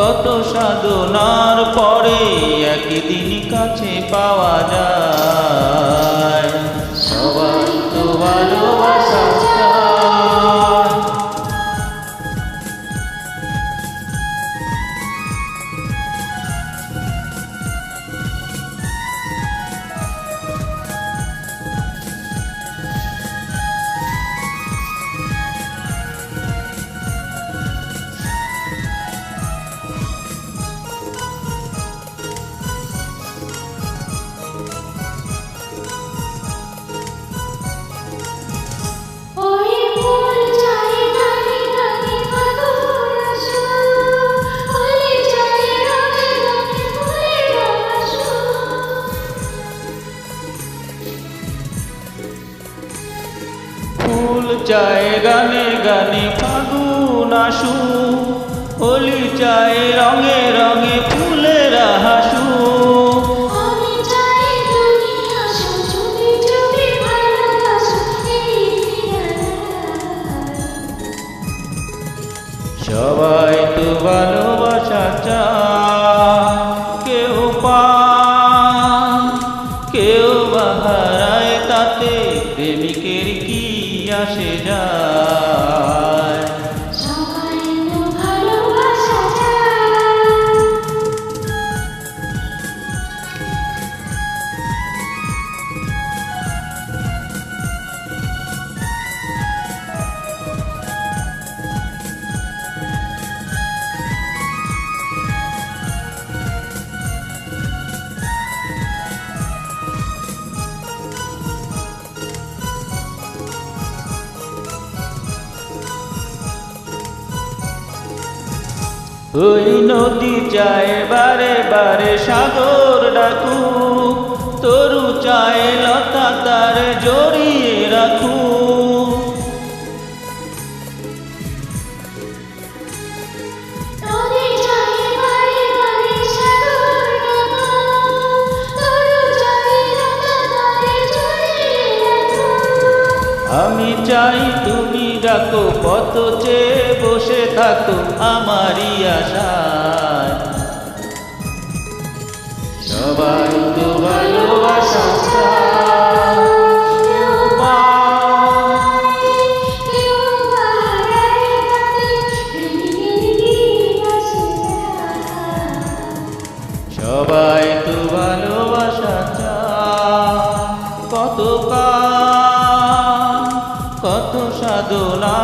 কত সাধনার পরে একদিন কাছে পাওয়া যায়। সবাই তো ভালোবাসা চায়। ফুল চায় গানে গানে ফাগুন আসু, হোলি চায় রঙে রঙে ফুলের হাসু। সবাই তো ভালোবাসা চায়, কেউ পায় কেউ বা হারায়, তাতে প্রেমিকের কি আসে যায়। সবাই তো ভালোবাসা চায়। ওই নদী চায় বারে বারে সাগর ডাকু, তরু চায় লতা তার জড়িয়ে রাখু। আমি চাই তুমি ডাকো, পথ চেয়ে বসে থাকো আমারই আশায়। সবাই তো ভালোবাসা চায়, কেউ পায় কেউ বা হারায়, তাতে প্রেমিকের কি আসে যায়। সবাই তো ভালোবাসা চায়। কত কাল কত সাধনা